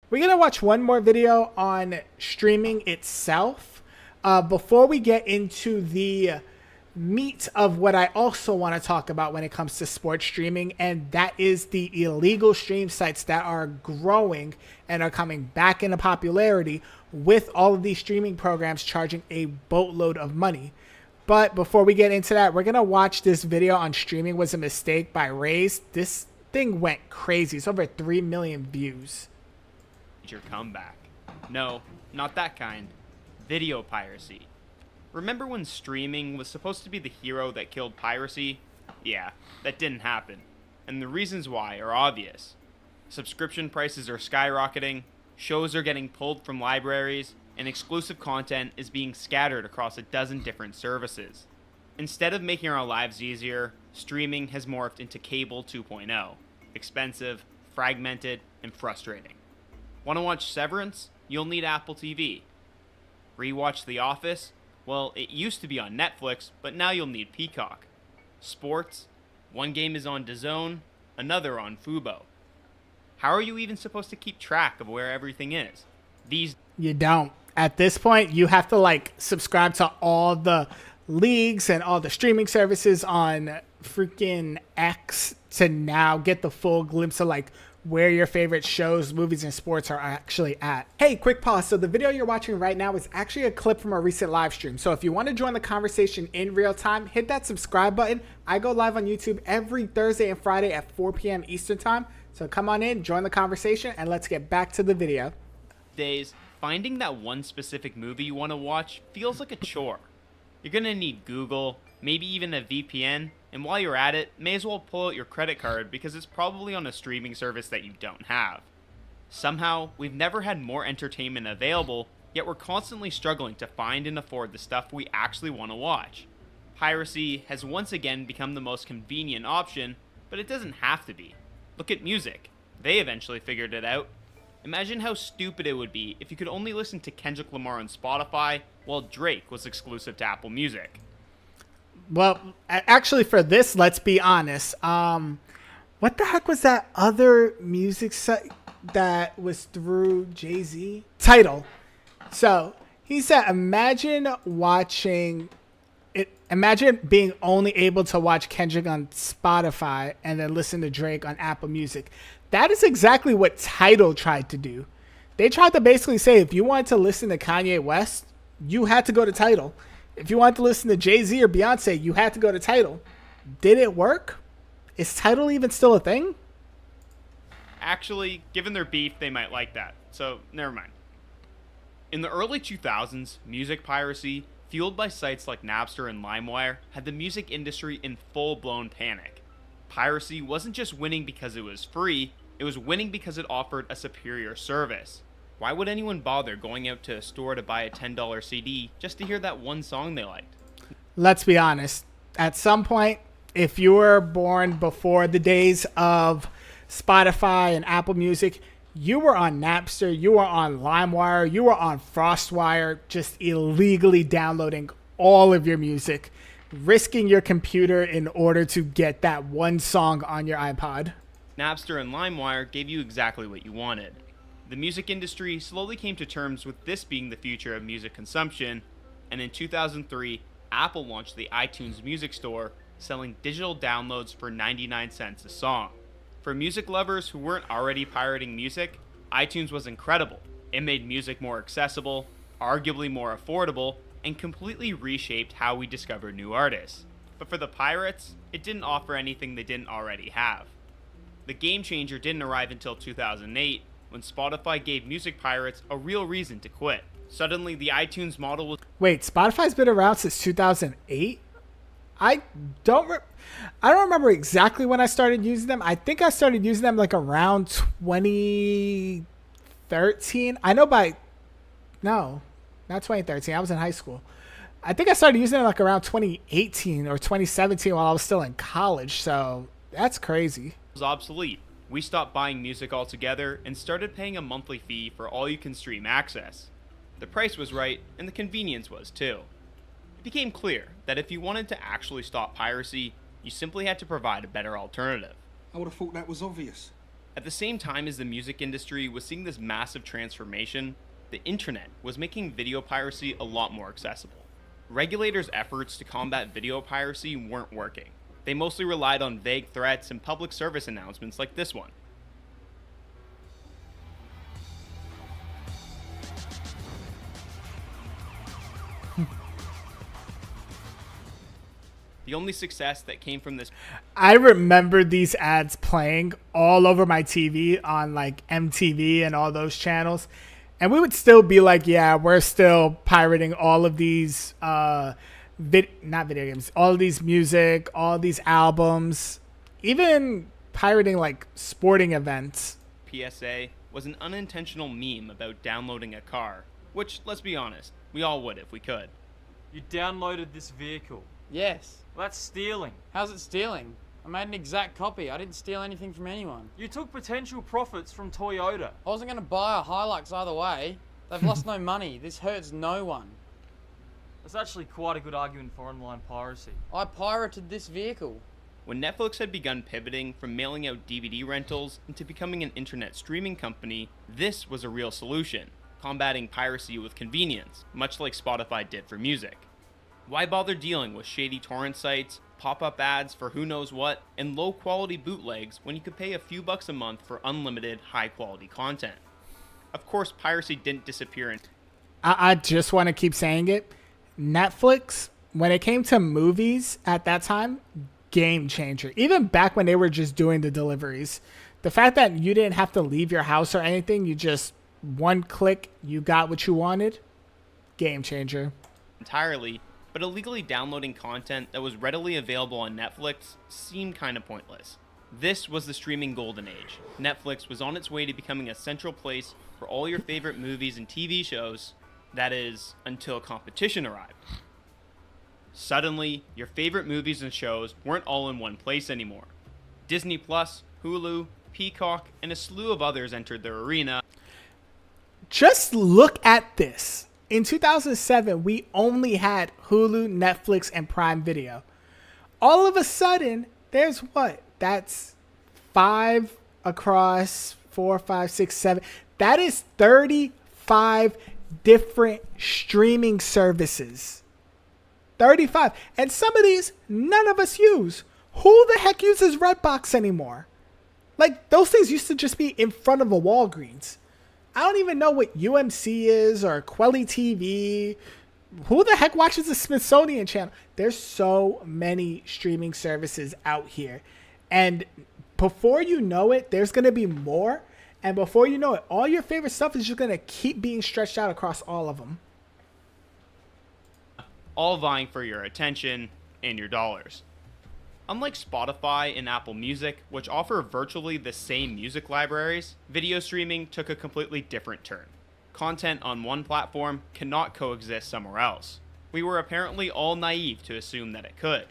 We're going to watch one more video on streaming itself before we get into the meat of what I also want to talk about when it comes to sports streaming, and that is the illegal stream sites that are growing and are coming back into popularity with all of these streaming programs charging a boatload of money. But before we get into that, we're going to watch this video on streaming was a mistake by Raze. This thing went crazy. It's over 3 million views. Your comeback. No, not that kind. Video piracy. Remember when streaming was supposed to be the hero that killed piracy? Yeah, that didn't happen. And the reasons why are obvious. Subscription prices are skyrocketing, shows are getting pulled from libraries, and exclusive content is being scattered across a dozen different services. Instead of making our lives easier, streaming has morphed into cable 2.0. Expensive, fragmented, and frustrating. Want to watch Severance? You'll need Apple TV. Rewatch The Office? Well, it used to be on Netflix, but now you'll need Peacock. Sports? One game is on DAZN, another on Fubo. How are you even supposed to keep track of where everything is? You don't. At this point, you have to subscribe to all the leagues and all the streaming services on freaking X to now get the full glimpse of where your favorite shows, movies, and sports are actually at. Hey, quick pause. So the video you're watching right now is actually a clip from a recent live stream. So if you want to join the conversation in real time, hit that subscribe button. I go live on YouTube every Thursday and Friday at 4 p.m. Eastern time. So come on in, join the conversation, and let's get back to the video. Days, finding that one specific movie you want to watch feels like a chore. You're going to need Google, maybe even a VPN, and while you're at it, may as well pull out your credit card because it's probably on a streaming service that you don't have. Somehow, we've never had more entertainment available, yet we're constantly struggling to find and afford the stuff we actually want to watch. Piracy has once again become the most convenient option, but it doesn't have to be. Look at music. They eventually figured it out. Imagine how stupid it would be if you could only listen to Kendrick Lamar on Spotify while Drake was exclusive to Apple Music. Well, actually for this, let's be honest. What the heck was that other music site that was through Jay-Z? Tidal. So he said, imagine being only able to watch Kendrick on Spotify and then listen to Drake on Apple Music. That is exactly what Tidal tried to do. They tried to basically say if you wanted to listen to Kanye West, you had to go to Tidal. If you wanted to listen to Jay-Z or Beyonce, you had to go to Tidal. Did it work? Is Tidal even still a thing? Actually, given their beef, they might like that, so never mind. In the early 2000s, music piracy, fueled by sites like Napster and LimeWire, had the music industry in full-blown panic. Piracy wasn't just winning because it was free, it was winning because it offered a superior service. Why would anyone bother going out to a store to buy a $10 CD just to hear that one song they liked? Let's be honest. At some point, if you were born before the days of Spotify and Apple Music, you were on Napster, you were on LimeWire, you were on FrostWire, just illegally downloading all of your music, risking your computer in order to get that one song on your iPod. Napster and LimeWire gave you exactly what you wanted. The music industry slowly came to terms with this being the future of music consumption, and in 2003, Apple launched the iTunes Music Store, selling digital downloads for 99 cents a song. For music lovers who weren't already pirating music, iTunes was incredible. It made music more accessible, arguably more affordable, and completely reshaped how we discovered new artists. But for the pirates, it didn't offer anything they didn't already have. The game changer didn't arrive until 2008, when Spotify gave music pirates a real reason to quit. Suddenly, the iTunes model was... Wait, Spotify's been around since 2008? I don't remember exactly when I started using them. I think I started using them around 2013. I know no, not 2013. I was in high school. I think I started using them around 2018 or 2017 while I was still in college. So that's crazy. Was obsolete. We stopped buying music altogether and started paying a monthly fee for all-you-can-stream access. The price was right, and the convenience was too. It became clear that if you wanted to actually stop piracy, you simply had to provide a better alternative. I would have thought that was obvious. At the same time as the music industry was seeing this massive transformation, the internet was making video piracy a lot more accessible. Regulators' efforts to combat video piracy weren't working. They mostly relied on vague threats and public service announcements like this one. The only success that came from this... I remember these ads playing all over my TV on like MTV and all those channels. And we would still be like, yeah, we're still pirating all of these, not video games, all of these music, all these albums, even pirating like sporting events. PSA was an unintentional meme about downloading a car, which, let's be honest, we all would if we could. You downloaded this vehicle. Yes. Well, that's stealing. How's it stealing? I made an exact copy. I didn't steal anything from anyone. You took potential profits from Toyota. I wasn't going to buy a Hilux either way. They've lost no money. This hurts no one. That's actually quite a good argument for online piracy. I pirated this vehicle. When Netflix had begun pivoting from mailing out DVD rentals into becoming an internet streaming company, this was a real solution, combating piracy with convenience, much like Spotify did for music. Why bother dealing with shady torrent sites, pop-up ads for who knows what, and low-quality bootlegs when you could pay a few bucks a month for unlimited, high-quality content? Of course, piracy didn't disappear. I just want to keep saying it. Netflix, when it came to movies at that time, game changer. Even back when they were just doing the deliveries. The fact that you didn't have to leave your house or anything, you just, one click, you got what you wanted, game changer. Entirely, but illegally downloading content that was readily available on Netflix seemed kind of pointless. This was the streaming golden age. Netflix was on its way to becoming a central place for all your favorite movies and TV shows, that is, until competition arrived. Suddenly, your favorite movies and shows weren't all in one place anymore. Disney Plus, Hulu, Peacock, and a slew of others entered the arena. Just look at this. In 2007, we only had Hulu, Netflix, and Prime Video. All of a sudden, there's what? That's 5 across 4, 5, 6, 7. That is 35 different streaming services. 35. And some of these, none of us use. Who the heck uses Redbox anymore? Like, those things used to just be in front of a Walgreens. I don't even know what UMC is or Quelly TV. Who the heck watches the Smithsonian Channel? There's so many streaming services out here. And before you know it, there's going to be more. And before you know it, all your favorite stuff is just going to keep being stretched out across all of them. All vying for your attention and your dollars. Unlike Spotify and Apple Music, which offer virtually the same music libraries, video streaming took a completely different turn. Content on one platform cannot coexist somewhere else. We were apparently all naive to assume that it could.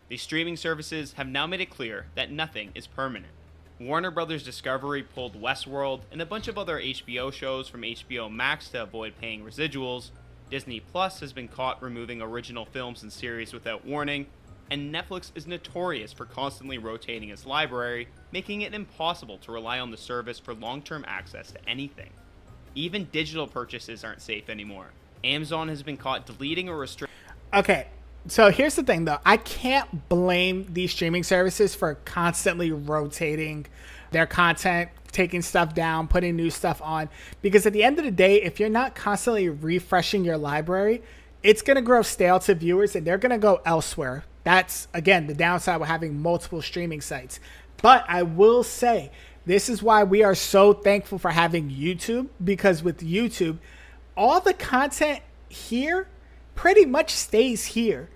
These streaming services have now made it clear that nothing is permanent. Warner Bros. Discovery pulled Westworld and a bunch of other HBO shows from HBO Max to avoid paying residuals. Disney Plus has been caught removing original films and series without warning, and Netflix is notorious for constantly rotating its library, making it impossible to rely on the service for long-term access to anything. Even digital purchases aren't safe anymore. Amazon has been caught deleting or restricting... Okay, so here's the thing though. I can't blame these streaming services for constantly rotating their content, taking stuff down, putting new stuff on, because at the end of the day, if you're not constantly refreshing your library, it's going to grow stale to viewers and they're going to go elsewhere. That's, again, the downside with having multiple streaming sites. But I will say, this is why we are so thankful for having YouTube, because with YouTube, all the content here pretty much stays here.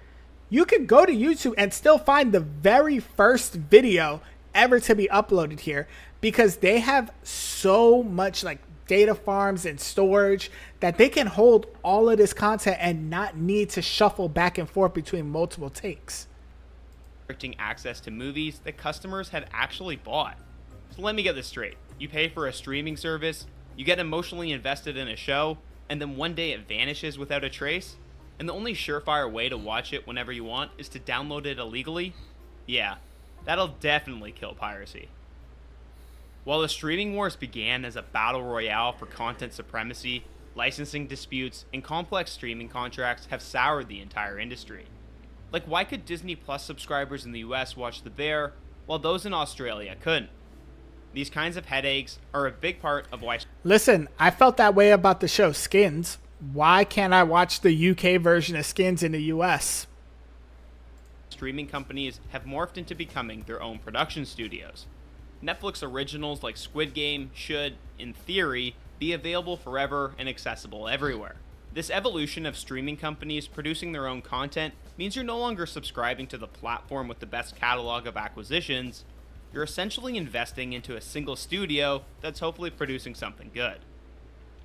You can go to YouTube and still find the very first video ever to be uploaded here, because they have so much like data farms and storage that they can hold all of this content and not need to shuffle back and forth between multiple takes. Restricting access to movies that customers had actually bought. So let me get this straight. You pay for a streaming service, you get emotionally invested in a show, and then one day it vanishes without a trace? And the only surefire way to watch it whenever you want is to download it illegally? Yeah, that'll definitely kill piracy. While the streaming wars began as a battle royale for content supremacy, licensing disputes and complex streaming contracts have soured the entire industry. Like, why could Disney Plus subscribers in the US watch The Bear, while those in Australia couldn't? These kinds of headaches are a big part of why... Listen, I felt that way about the show Skins. Why can't I watch the UK version of Skins in the US? Streaming companies have morphed into becoming their own production studios. Netflix originals like Squid Game should, in theory, be available forever and accessible everywhere. This evolution of streaming companies producing their own content means you're no longer subscribing to the platform with the best catalog of acquisitions. You're essentially investing into a single studio that's hopefully producing something good.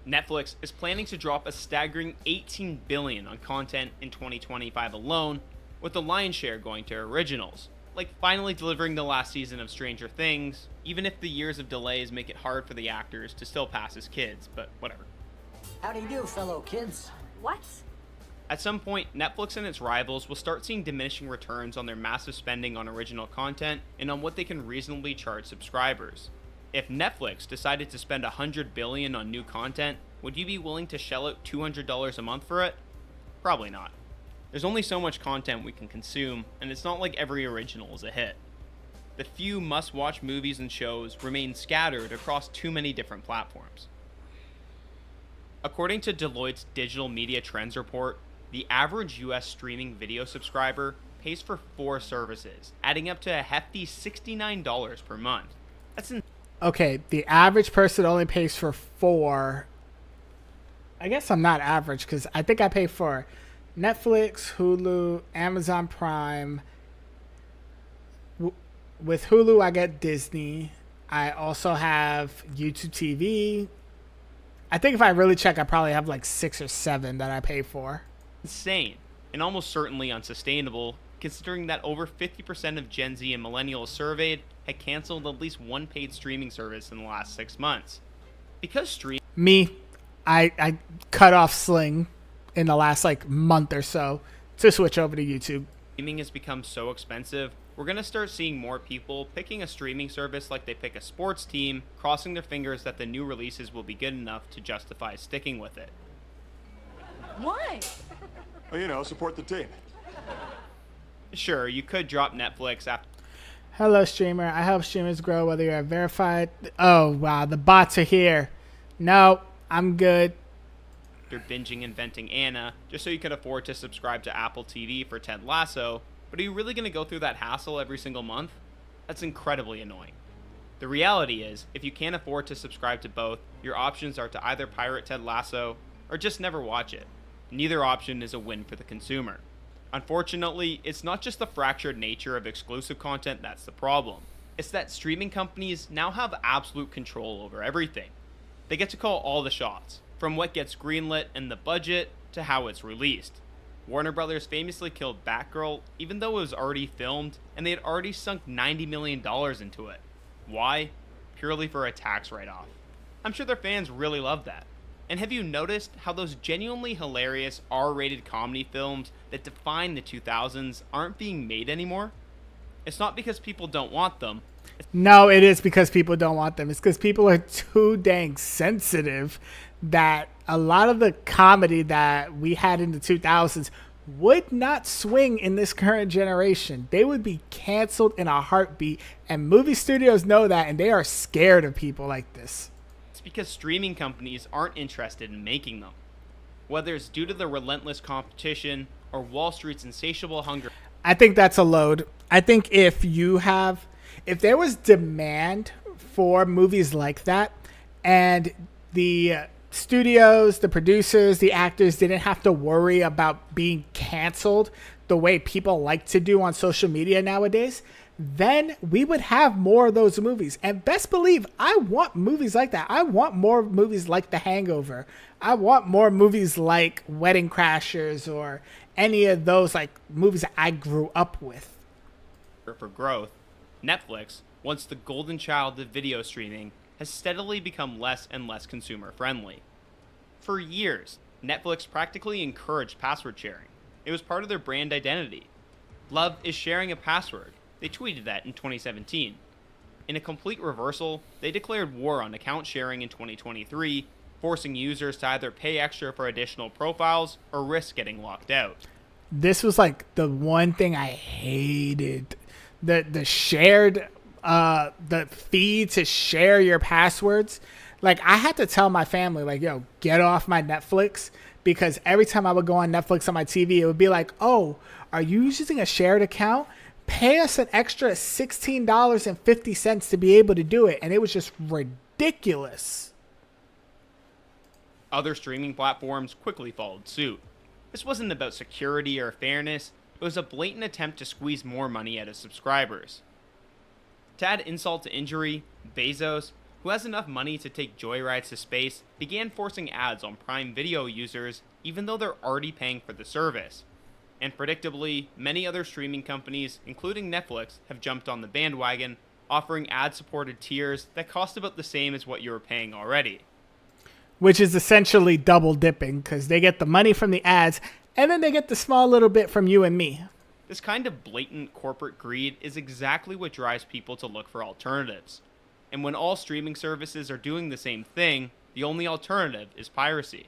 Netflix is planning to drop a staggering $18 billion on content in 2025 alone, with the lion's share going to originals, like finally delivering the last season of Stranger Things, even if the years of delays make it hard for the actors to still pass as kids, but whatever. How do you do, fellow kids? What? At some point, Netflix and its rivals will start seeing diminishing returns on their massive spending on original content and on what they can reasonably charge subscribers. If Netflix decided to spend $100 billion on new content, would you be willing to shell out $200 a month for it? Probably not. There's only so much content we can consume, and it's not like every original is a hit. The few must-watch movies and shows remain scattered across too many different platforms. According to Deloitte's Digital Media Trends report, the average US streaming video subscriber pays for 4 services, adding up to a hefty $69 per month. That's Okay, the average person only pays for 4. I guess I'm not average because I think I pay for Netflix, Hulu, Amazon Prime. With Hulu, I get Disney. I also have YouTube TV. I think if I really check, I probably have like 6 or 7 that I pay for. insane, and almost certainly unsustainable, considering that over 50% of Gen Z and millennials surveyed had canceled at least one paid streaming service in the last 6 months. Because Me, I cut off Sling in the last like month or so to switch over to YouTube. streaming has become so expensive, we're going to start seeing more people picking a streaming service like they pick a sports team, crossing their fingers that the new releases will be good enough to justify sticking with it. Why? Well, you know, support the team. Sure, you could drop Netflix after Hello, streamer. I help streamers grow whether you're verified. Oh, wow. The bots are here. No, I'm good. binging Inventing Anna just so you could afford to subscribe to Apple TV for Ted Lasso, but are you really going to go through that hassle every single month? That's incredibly annoying. The reality is, if you can't afford to subscribe to both, your options are to either pirate Ted Lasso or just never watch it. Neither option is a win for the consumer. Unfortunately, it's not just the fractured nature of exclusive content that's the problem. It's that streaming companies now have absolute control over everything. They get to call all the shots, from what gets greenlit and the budget to how it's released. Warner Brothers famously killed Batgirl even though it was already filmed and they had already sunk $90 million into it. Why? Purely for a tax write-off. I'm sure their fans really love that. And have you noticed how those genuinely hilarious R-rated comedy films that define the 2000s aren't being made anymore? It's not because people don't want them. No, it is because people don't want them. It's because people are too dang sensitive that a lot of the comedy that we had in the 2000s would not swing in this current generation. They would be canceled in a heartbeat, and movie studios know that, and they are scared of people like this. It's because streaming companies aren't interested in making them. Whether it's due to the relentless competition or Wall Street's insatiable hunger. I think that's a load. I think if there was demand for movies like that and the studios, the producers, the actors didn't have to worry about being canceled the way people like to do on social media nowadays, then we would have more of those movies. And best believe, I want movies like that. I want more movies like The Hangover. I want more movies like Wedding Crashers or any of those like movies that I grew up with. For growth, Netflix, once the golden child of video streaming, has steadily become less and less consumer friendly. For years, Netflix practically encouraged password sharing. It was part of their brand identity. Love is sharing a password. They tweeted that in 2017. In a complete reversal, they declared war on account sharing in 2023, forcing users to either pay extra for additional profiles or risk getting locked out. This was like the one thing I hated. The shared the fee to share your passwords. Like, I had to tell my family, like, yo, get off my Netflix, because every time I would go on Netflix on my TV, it would be like, oh, are you using a shared account? Pay us an extra $16.50 to be able to do it. And it was just ridiculous. Other streaming platforms quickly followed suit. This wasn't about security or fairness, it was a blatant attempt to squeeze more money out of subscribers. To add insult to injury, Bezos, who has enough money to take joyrides to space, began forcing ads on Prime Video users even though they're already paying for the service. And predictably, many other streaming companies, including Netflix, have jumped on the bandwagon, offering ad-supported tiers that cost about the same as what you were paying already. Which is essentially double dipping, because they get the money from the ads, and then they get the small little bit from you and me. This kind of blatant corporate greed is exactly what drives people to look for alternatives. And when all streaming services are doing the same thing, the only alternative is piracy.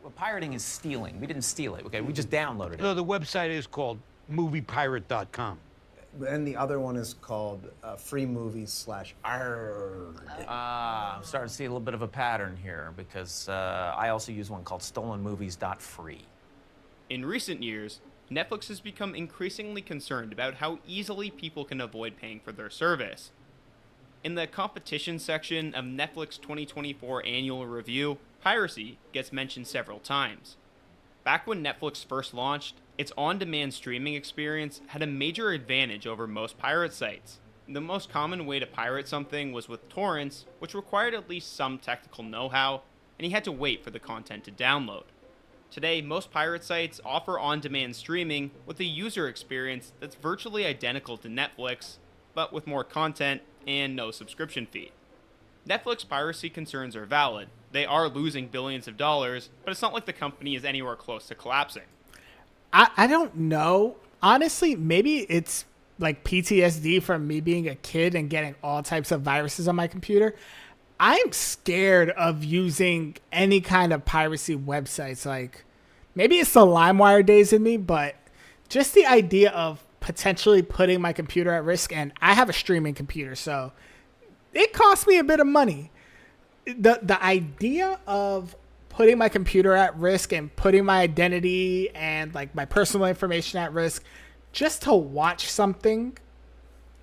Well, pirating is stealing. We didn't steal it, okay? We just downloaded it. No, the website is called moviepirate.com. And the other one is called Free Movies / Arrgh. I'm starting to see a little bit of a pattern here, because I also use one called stolenmovies.free. In recent years, Netflix has become increasingly concerned about how easily people can avoid paying for their service. In the competition section of Netflix 2024 annual review, piracy gets mentioned several times. Back when Netflix first launched, its on-demand streaming experience had a major advantage over most pirate sites. The most common way to pirate something was with torrents, which required at least some technical know-how, and you had to wait for the content to download. Today, most pirate sites offer on-demand streaming with a user experience that's virtually identical to Netflix, but with more content and no subscription fee. Netflix piracy concerns are valid. They are losing billions of dollars, but it's not like the company is anywhere close to collapsing. I don't know. Honestly, maybe it's like PTSD from me being a kid and getting all types of viruses on my computer. I'm scared of using any kind of piracy websites. Like, maybe it's the LimeWire days in me, but just the idea of potentially putting my computer at risk, and I have a streaming computer, so it costs me a bit of money. The idea of putting my computer at risk and putting my identity and like my personal information at risk just to watch something,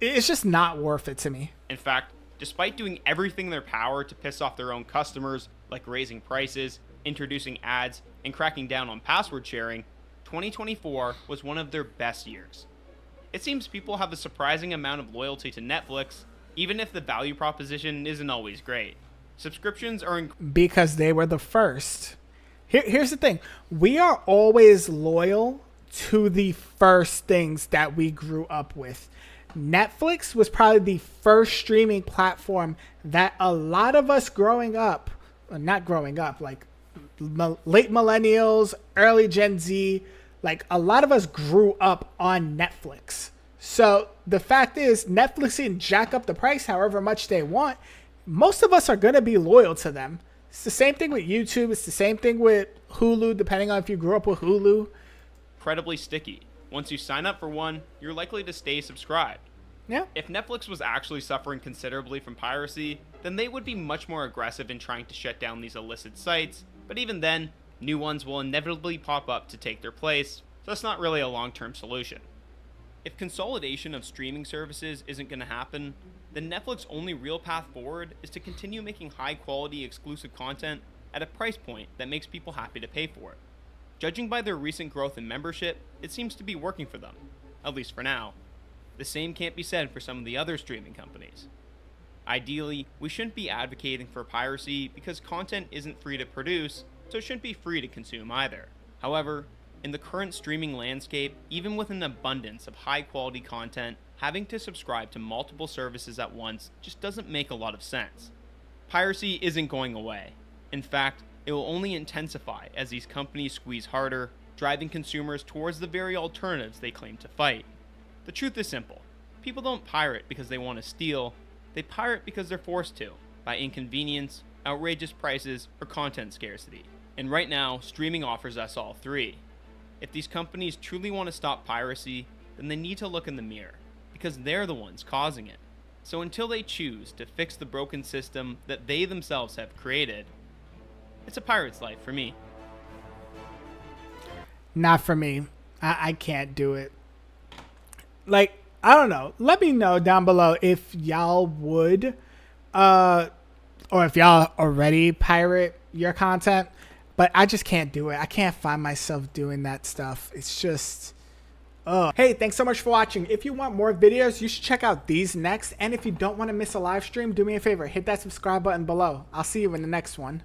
it's just not worth it to me. In fact, despite doing everything in their power to piss off their own customers, like raising prices, introducing ads, and cracking down on password sharing, 2024 was one of their best years. It seems people have a surprising amount of loyalty to Netflix, even if the value proposition isn't always great. Subscriptions are because they were the first. Here's the thing. We are always loyal to the first things that we grew up with. Netflix was probably the first streaming platform that a lot of us growing up, not growing up, like late millennials, early Gen Z, like a lot of us grew up on Netflix. So the fact is, Netflix can jack up the price however much they want. Most of us are going to be loyal to them. It's the same thing with YouTube. It's the same thing with Hulu, depending on if you grew up with Hulu. incredibly sticky. Once you sign up for one, you're likely to stay subscribed. Yeah. If Netflix was actually suffering considerably from piracy, then they would be much more aggressive in trying to shut down these illicit sites, but even then, new ones will inevitably pop up to take their place, so that's not really a long-term solution. If consolidation of streaming services isn't going to happen, then Netflix's only real path forward is to continue making high-quality exclusive content at a price point that makes people happy to pay for it. Judging by their recent growth in membership, it seems to be working for them, at least for now. The same can't be said for some of the other streaming companies. Ideally, we shouldn't be advocating for piracy because content isn't free to produce, so it shouldn't be free to consume either. However, in the current streaming landscape, even with an abundance of high-quality content, having to subscribe to multiple services at once just doesn't make a lot of sense. Piracy isn't going away. In fact, it will only intensify as these companies squeeze harder, driving consumers towards the very alternatives they claim to fight. The truth is simple. People don't pirate because they want to steal. They pirate because they're forced to, by inconvenience, outrageous prices, or content scarcity. And right now, streaming offers us all three. If these companies truly want to stop piracy, then they need to look in the mirror, because they're the ones causing it. So until they choose to fix the broken system that they themselves have created, it's a pirate's life for me. Not for me. I can't do it. Like, I don't know. Let me know down below if y'all would, or if y'all already pirate your content. But I just can't do it. I can't find myself doing that stuff. It's just, Hey, thanks so much for watching. If you want more videos, you should check out these next. And if you don't want to miss a live stream, do me a favor. Hit that subscribe button below. I'll see you in the next one.